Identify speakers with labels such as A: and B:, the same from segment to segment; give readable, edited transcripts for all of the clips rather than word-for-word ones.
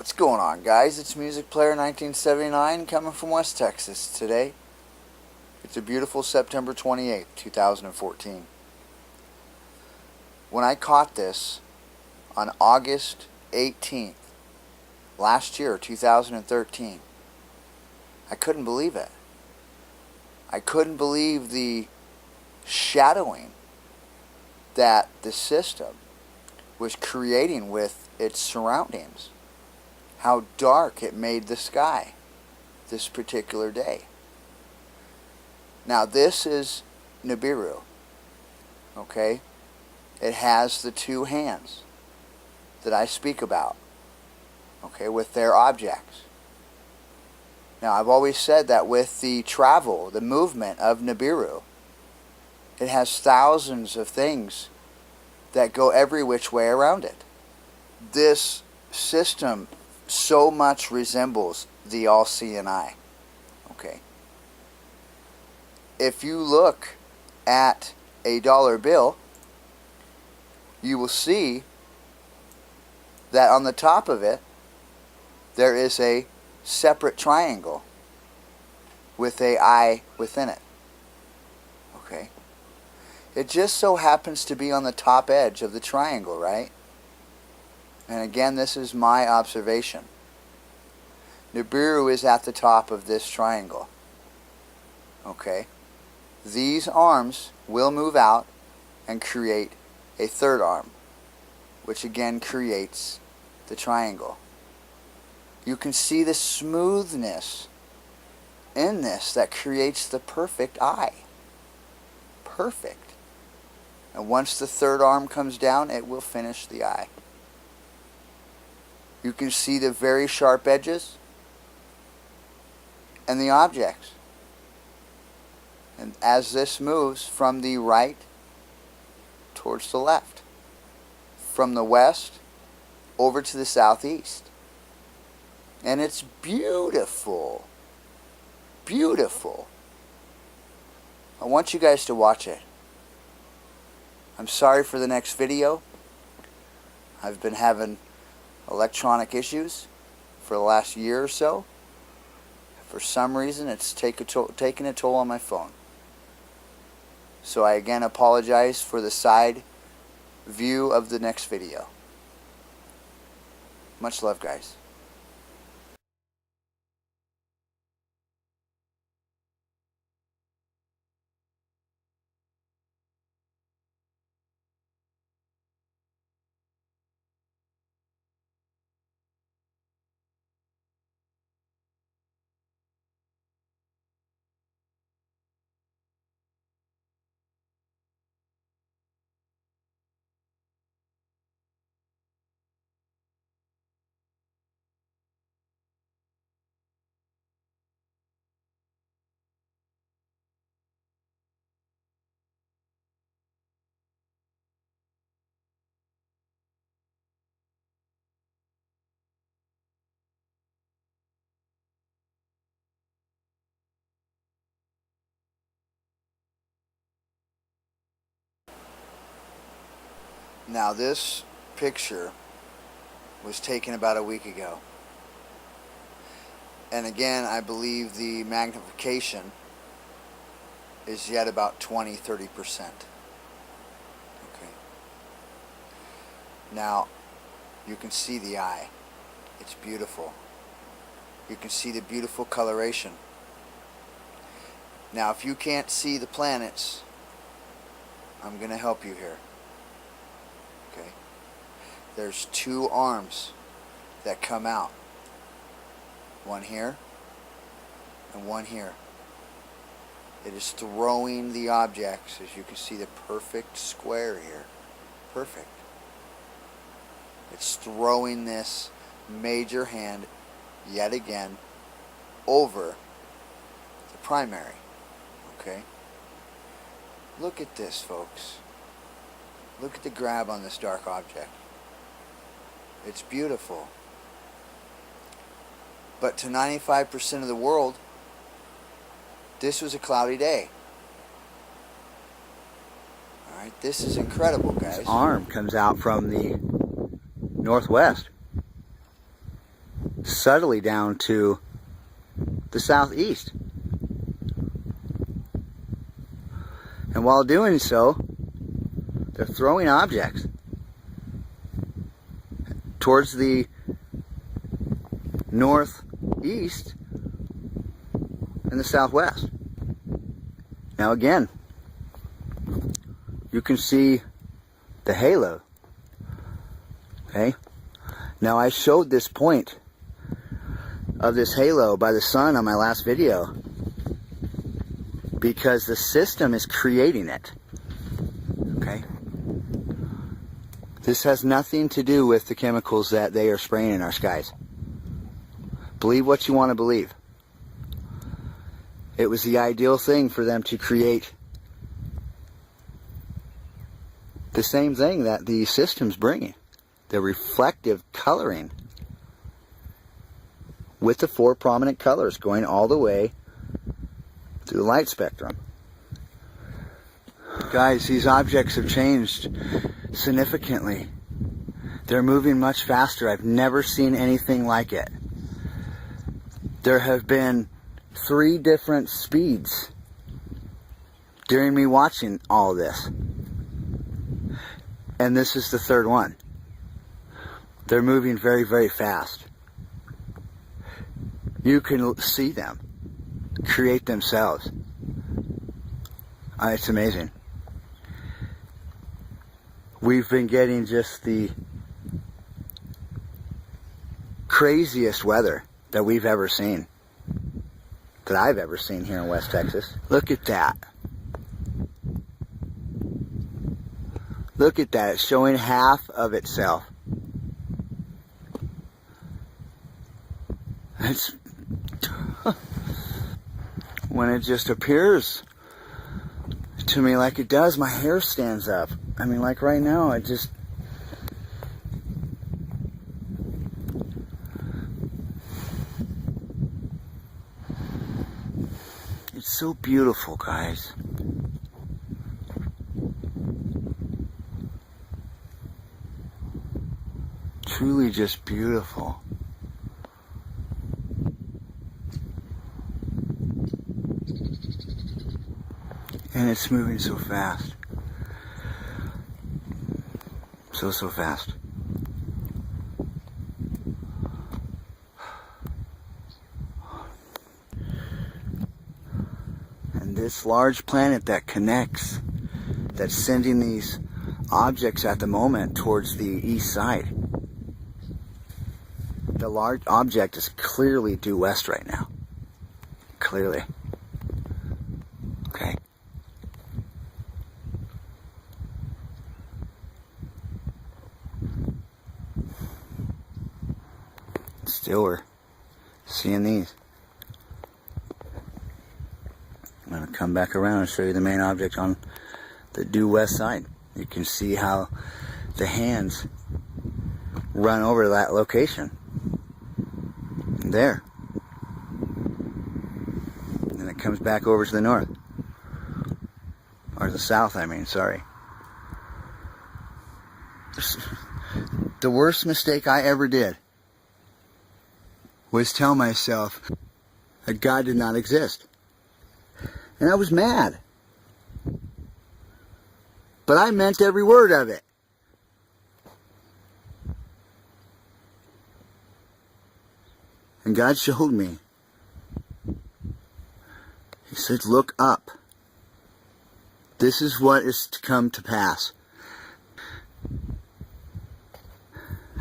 A: What's going on, guys? It's Music Player 1979 coming from West Texas today. It's a beautiful September 28th, 2014. When I caught this on August 18th, last year, 2013, I couldn't believe it. I couldn't believe the shadowing that the system was creating with its surroundings. How dark it made the sky this particular day. Now this is Nibiru, okay? It has the two hands that I speak about, okay, with their objects. Now I've always said that with the travel, the movement of Nibiru, it has thousands of things that go every which way around it. This system so much resembles the all-seeing eye. Okay. If you look at a dollar bill, you will see that on the top of it there is a separate triangle with an eye within it. Okay. It just so happens to be on the top edge of the triangle, right? And again, this is my observation. Nibiru is at the top of this triangle. Okay? These arms will move out and create a third arm, which again creates the triangle. You can see the smoothness in this that creates the perfect eye. Perfect. And once the third arm comes down, it will finish the eye. You can see the very sharp edges and the objects. And as this moves from the right towards the left, from the west over to the southeast. And it's beautiful. Beautiful. I want you guys to watch it. I'm sorry for the next video. I've been having electronic issues for the last year or so. For some reason it's taken a toll on my phone. So I again apologize for the side view of the next video. Much love, guys. Now this picture was taken about a week ago. And again, I believe the magnification is yet about 20-30%. Okay. Now, you can see the eye. It's beautiful. You can see the beautiful coloration. Now, if you can't see the planets, I'm going to help you here. Okay. There's two arms that come out. One here and one here. It is throwing the objects, as you can see, the perfect square here. Perfect. It's throwing this major hand yet again over the primary. Okay? Look at this, folks. Look at the grab on this dark object. It's beautiful. But to 95% of the world, this was a cloudy day. Alright, this is incredible, guys. This arm comes out from the northwest. subtly down to the southeast. And while doing so, they're throwing objects towards the northeast and the southwest. Now again, you can see the halo. Okay? Now I showed this point of this halo by the sun on my last video because the system is creating it. Okay? This has nothing to do with the chemicals that they are spraying in our skies. Believe what you want to believe. It was the ideal thing for them to create the same thing that the system's bringing. The reflective coloring with the 4 prominent colors going all the way through the light spectrum. Guys, these objects have changed significantly. They're moving much faster. I've never seen anything like it. There have been 3 different speeds during me watching all of this. And this is the 3rd one. They're moving very, very fast. You can see them create themselves. It's amazing. We've been getting just the craziest weather that we've ever seen. That I've ever seen here in West Texas. Look at that. Look at that. It's showing half of itself. It's when it just appears to me like it does, my hair stands up. I mean, like right now, it just... It's so beautiful, guys. Truly just beautiful. And it's moving so fast. So fast. And this large planet that connects, that's sending these objects at the moment towards the east side. The large object is clearly due west right now. Clearly. Okay. Still we're seeing these. I'm going to come back around and show you the main object on the due west side. You can see how the hands run over that location. There. And it comes back over to the north. Or the south, I mean, sorry. The worst mistake I ever did was tell myself that God did not exist. And I was mad. But I meant every word of it. And God showed me. He said, look up. This is what is to come to pass.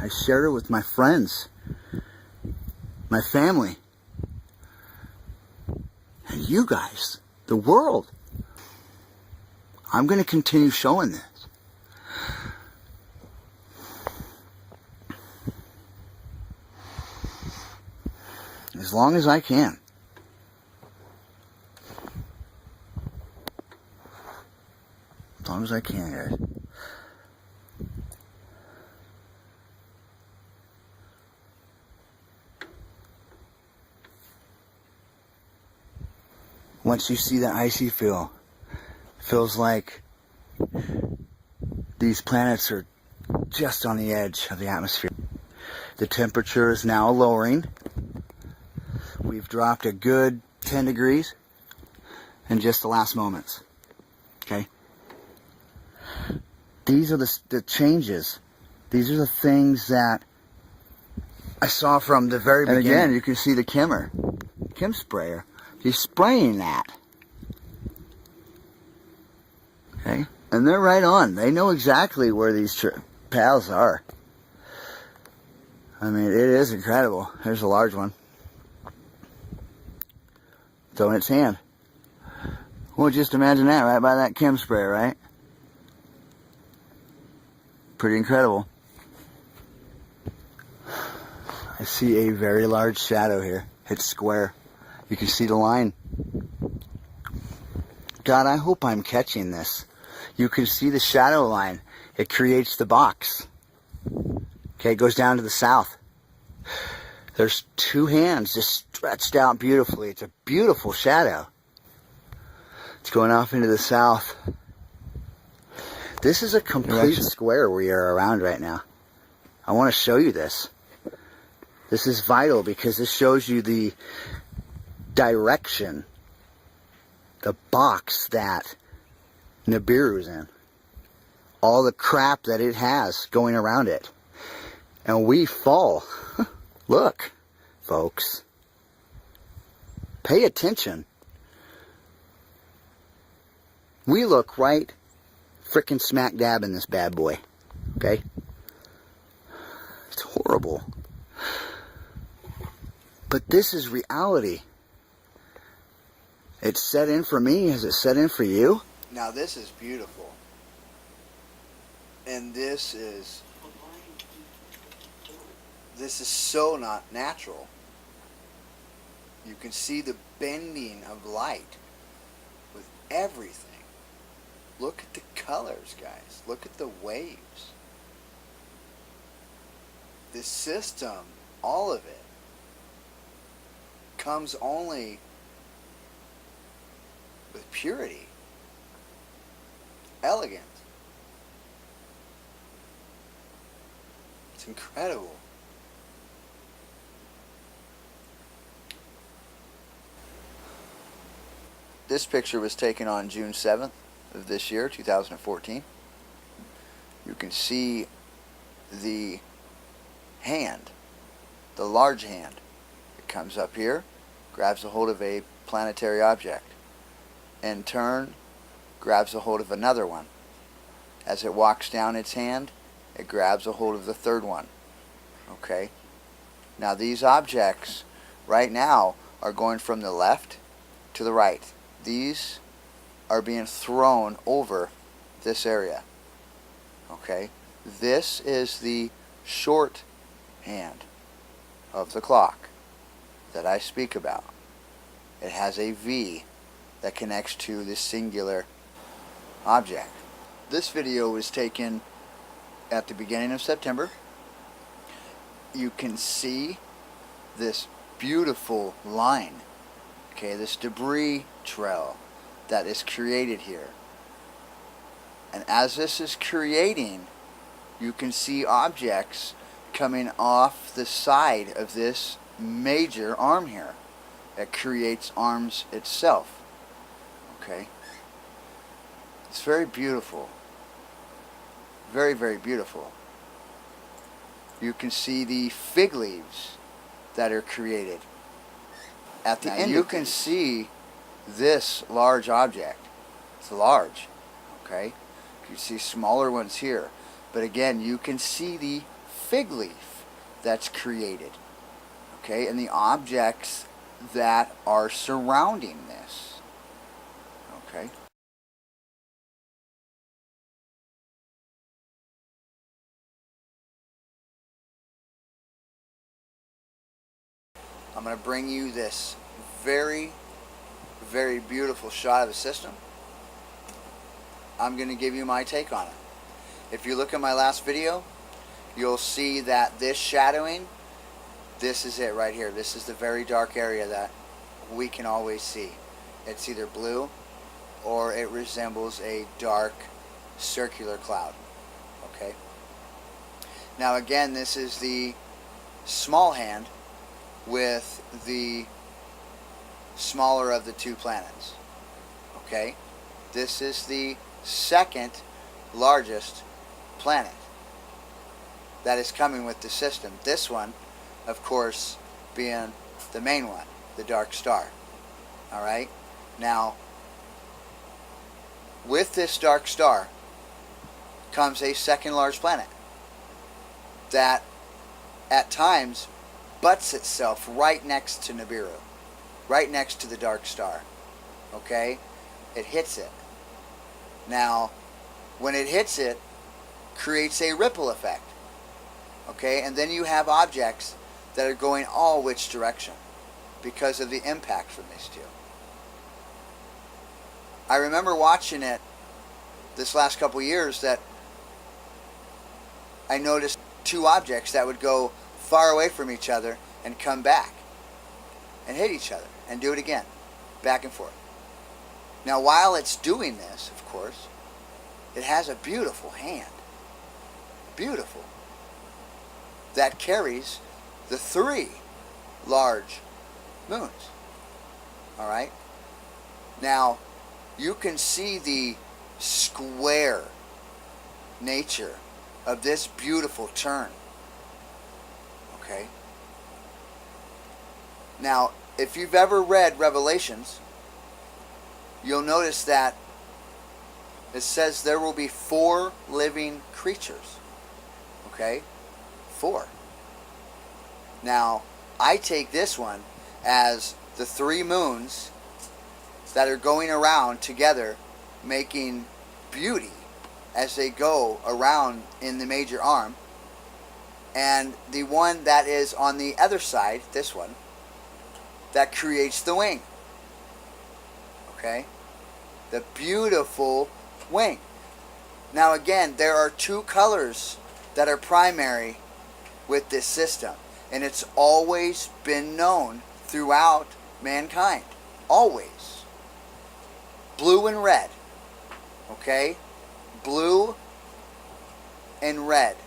A: I shared it with my friends, my family, and you guys, the world. I'm going to continue showing this. As long as I can. As long as I can, guys. Once you see the icy feel, feels like these planets are just on the edge of the atmosphere. The temperature is now lowering. We've dropped a good 10 degrees in just the last moments. Okay? These are the changes. These are the things that I saw from the very beginning. And again, you can see the Kim sprayer. He's spraying that. Okay? And they're right on. They know exactly where these paths are. I mean, it is incredible. There's a large one. So in its hand. Well, just imagine that right by that Kim sprayer, right? Pretty incredible. I see a very large shadow here. It's square. You can see the line. God, I hope I'm catching this. You can see the shadow line. It creates the box. Okay, it goes down to the south. There's two hands just stretched out beautifully. It's a beautiful shadow. It's going off into the south. This is a complete square we are around right now. I want to show you this. This is vital because this shows you the direction, the box that Nibiru is in. All the crap that it has going around it. And we fall. Look, folks. Pay attention. We look right frickin' smack dab in this bad boy. Okay? It's horrible. But this is reality. It's set in for me. Has it set in for you? Now this is beautiful. And this is so not natural. You can see the bending of light with everything. Look at the colors, guys. Look at the waves. This system, all of it, comes only with purity, elegance. It's incredible. This picture was taken on June 7th of this year, 2014. You can see the hand, the large hand. It comes up here, grabs a hold of a planetary object. In turn, grabs a hold of another one. As it walks down its hand, it grabs a hold of the third one. Okay? Now these objects, right now, are going from the left to the right. These are being thrown over this area. Okay? This is the short hand of the clock that I speak about. It has a V that connects to this singular object. This video was taken at the beginning of September. You can see this beautiful line, okay, this debris trail that is created here. And as this is creating, you can see objects coming off the side of this major arm here that creates arms itself. Okay? It's very beautiful. Very, very beautiful. You can see the fig leaves that are created. At the end, you can see this large object. It's large. Okay? You can see smaller ones here. But again, you can see the fig leaf that's created. Okay? And the objects that are surrounding this. Okay? I'm going to bring you this very, very beautiful shot of the system. I'm going to give you my take on it. If you look at my last video, you'll see that this shadowing, this is it right here. This is the very dark area that we can always see. It's either blue or it resembles a dark circular cloud. Okay? Now again, this is the small hand with the smaller of the two planets. Okay? This is the second largest planet that is coming with the system. This one, of course, being the main one, the dark star. Alright? Now, with this dark star comes a second large planet that at times butts itself right next to Nibiru, right next to the dark star. Okay? It hits it. Now, when it hits it, creates a ripple effect. Okay? And then you have objects that are going all which direction because of the impact from these two. I remember watching it this last couple years that I noticed two objects that would go far away from each other and come back and hit each other and do it again, back and forth. Now, while it's doing this, of course, it has a beautiful hand. Beautiful. That carries the 3 large moons. Alright? Now, you can see the square nature of this beautiful turn. Okay? Now, if you've ever read Revelations, you'll notice that it says there will be 4 living creatures. Okay? 4. Now, I take this one as the 3 moons that are going around together making beauty as they go around in the major arm, and the one that is on the other side, this one, that creates the wing. Okay? The beautiful wing. Now again, there are 2 colors that are primary with this system, and it's always been known throughout mankind. Always. Blue and red. Okay? Blue and red.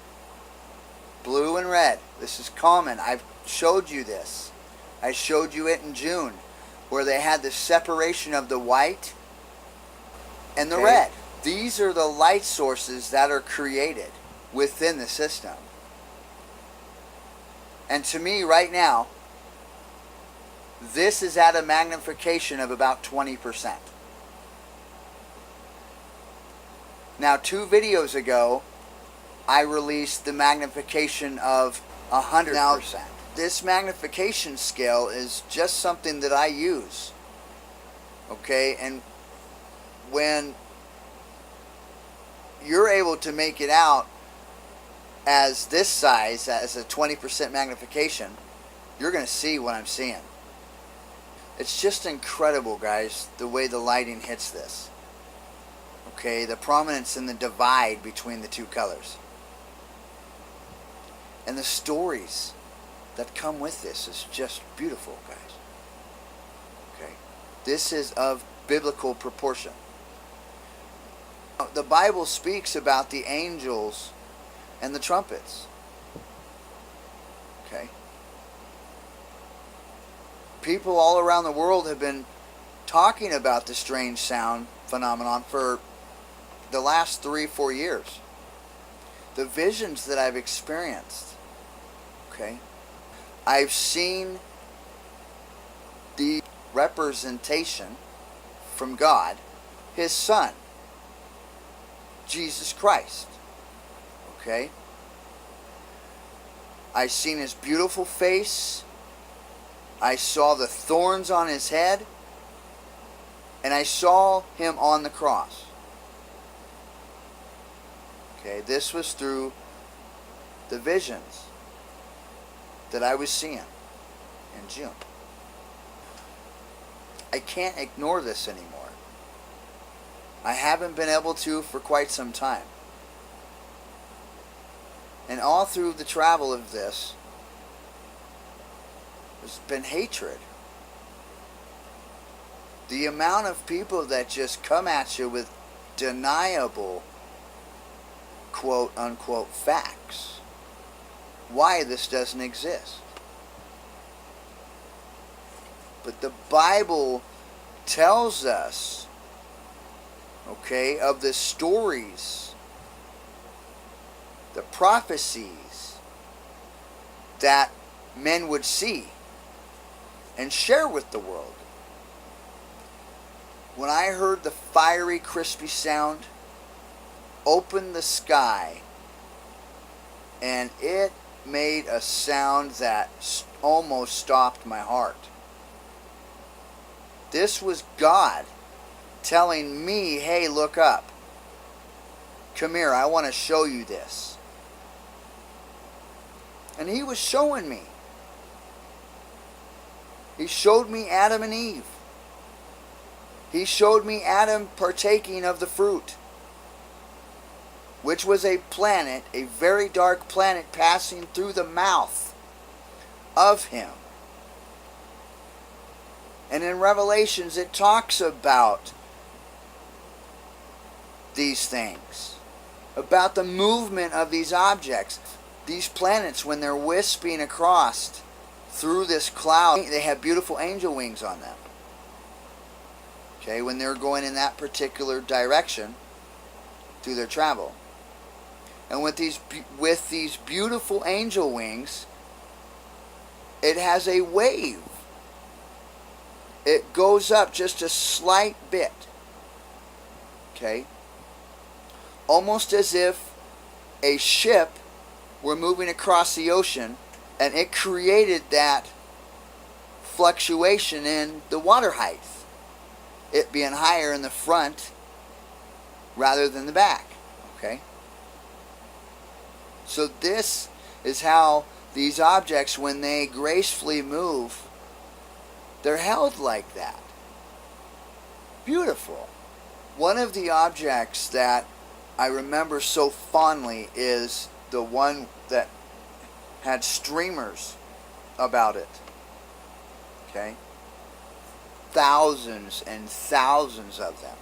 A: Blue and red. This is common. I've showed you this. I showed you it in June, where they had the separation of the white and the red. These are the light sources that are created within the system. And to me, right now, this is at a magnification of about 20%. Now, 2 videos ago, I released the magnification of 100%. Now, this magnification scale is just something that I use. Okay? And when you're able to make it out as this size, as a 20% magnification, you're going to see what I'm seeing. It's just incredible, guys, the way the lighting hits this. Okay, the prominence and the divide between the 2 colors. And the stories that come with this is just beautiful, guys. Okay, this is of biblical proportion. The Bible speaks about the angels and the trumpets. Okay. People all around the world have been talking about the strange sound phenomenon for the last 3-4 years. The visions that I've experienced. Okay. I've seen the representation from God, His Son, Jesus Christ. Okay? I seen His beautiful face. I saw the thorns on His head. And I saw Him on the cross. Okay, this was through the visions that I was seeing in June. I can't ignore this anymore. I haven't been able to for quite some time. And all through the travel of this, there's been hatred. The amount of people that just come at you with deniable, quote unquote, facts. why this doesn't exist. But the Bible tells us, okay, of the stories, the prophecies that men would see and share with the world. When I heard the fiery, crispy sound open the sky, and it made a sound that almost stopped my heart. This was God telling me, hey, look up. Come here, I want to show you this. And he was showing me. He showed me Adam and Eve. He showed me Adam partaking of the fruit, which was a planet, a very dark planet, passing through the mouth of him. And in Revelations it talks about these things, about the movement of these objects. These planets, when they're wisping across through this cloud, they have beautiful angel wings on them. Okay, when they're going in that particular direction through their travel. And with these beautiful angel wings, it has a wave. It goes up just a slight bit. Okay? Almost as if a ship were moving across the ocean, and it created that fluctuation in the water height. It being higher in the front rather than the back. Okay? So this is how these objects, when they gracefully move, they're held like that. Beautiful. One of the objects that I remember so fondly is the one that had streamers about it. Okay? Thousands and thousands of them.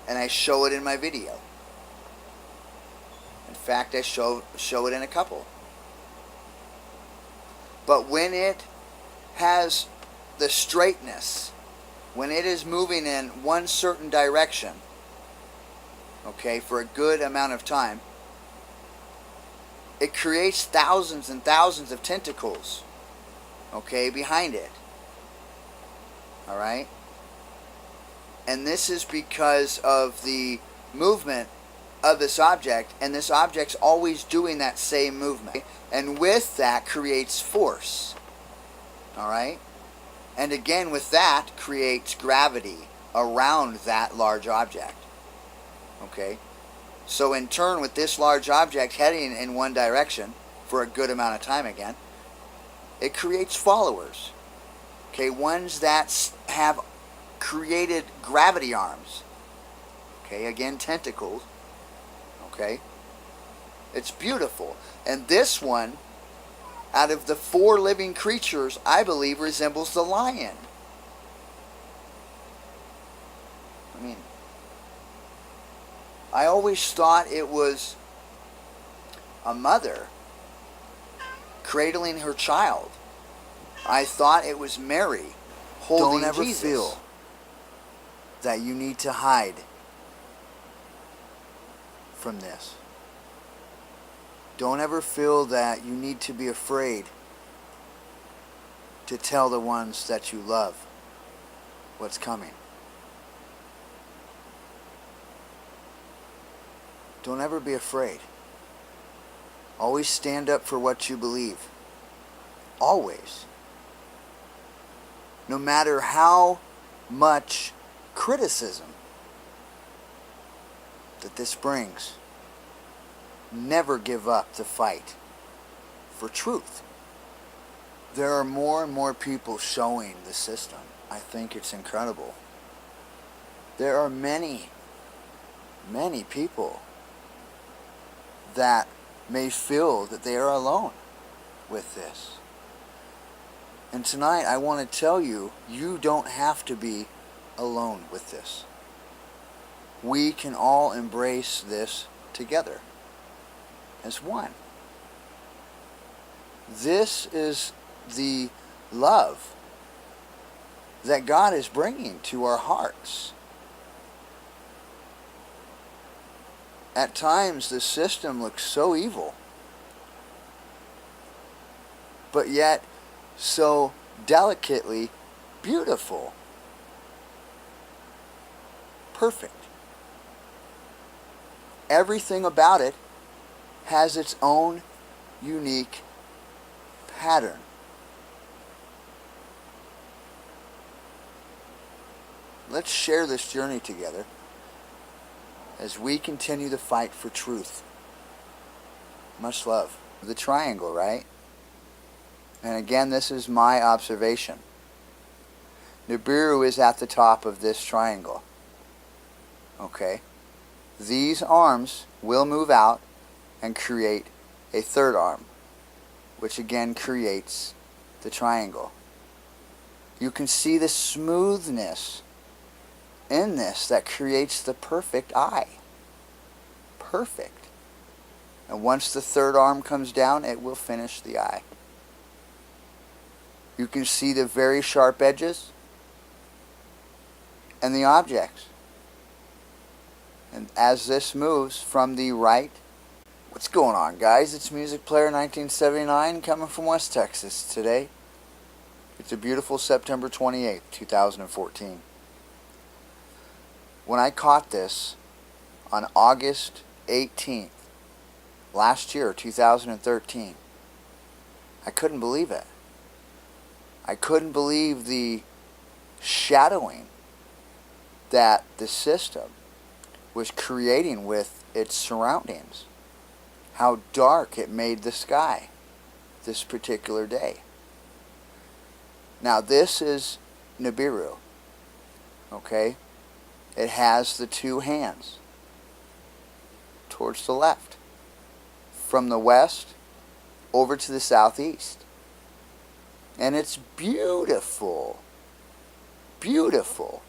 A: And I show it in my video. In fact, I show it in a couple. But when it has the straightness, when it is moving in one certain direction, okay, for a good amount of time, it creates thousands and thousands of tentacles, okay, behind it. Alright? And this is because of the movement of this object, and this object's always doing that same movement. And with that creates force. Alright? And again, with that creates gravity around that large object. Okay? So in turn, with this large object heading in one direction for a good amount of time again, it creates followers. Okay, ones that have created gravity arms. Okay, again, tentacles. Okay, it's beautiful. And this one, out of the 4 living creatures, I believe resembles the lion. I mean, I always thought it was a mother cradling her child. I thought it was Mary holding Jesus. Don't ever feel that you need to hide from this. Don't ever feel that you need to be afraid to tell the ones that you love what's coming. Don't ever be afraid. Always stand up for what you believe. Always. No matter how much criticism that this brings, never give up the fight for truth. There are more and more people showing the system. I think it's incredible. There are many, many people that may feel that they are alone with this. And tonight I want to tell you, you don't have to be alone with this. We can all embrace this together as one. This is the love that God is bringing to our hearts. At times, the system looks so evil, but yet so delicately beautiful. Perfect. Everything about it has its own unique pattern. Let's share this journey together as we continue the fight for truth. Much love. The triangle, right? And again, this is my observation. Nibiru is at the top of this triangle. Okay? These arms will move out and create a third arm, which again creates the triangle. You can see the smoothness in this that creates the perfect eye. Perfect. And once the third arm comes down, it will finish the eye. You can see the very sharp edges and the objects. And as this moves from the right, what's going on, guys? It's Music Player 1979 coming from West Texas today. It's a beautiful September 28th, 2014. When I caught this on August 18th, last year, 2013, I couldn't believe it. I couldn't believe the shadowing that the system was creating with its surroundings. How dark it made the sky this particular day. Now this is Nibiru, okay? It has the two hands towards the left, from the west over to the southeast. And it's beautiful. Beautiful.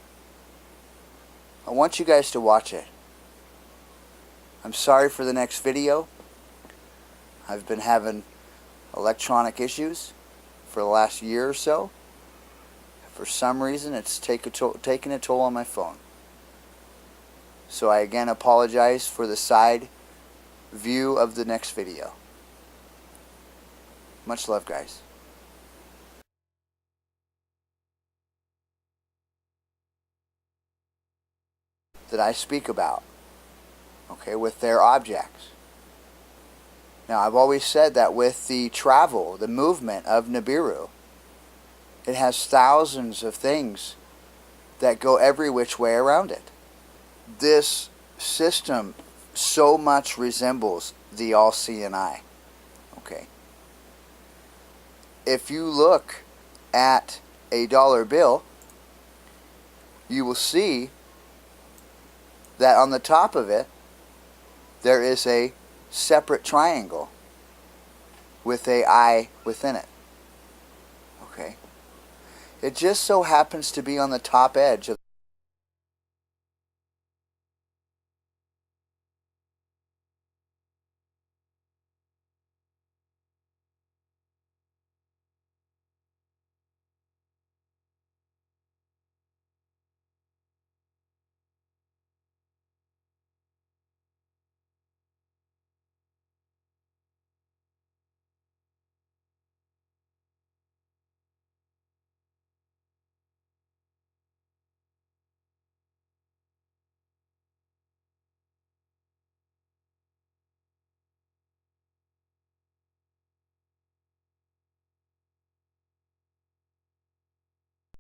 A: I want you guys to watch it. I'm sorry for the next video. I've been having electronic issues for the last year or so. For some reason, it's taken a toll on my phone. So I again apologize for the side view of the next video. Much love, guys. That I speak about, okay, with their objects. Now, I've always said that with the travel, the movement of Nibiru, it has thousands of things that go every which way around it. This system so much resembles the all-seeing eye, okay? If you look at a dollar bill, you will see that on the top of it, there is a separate triangle with an eye within it. Okay? It just so happens to be on the top edge of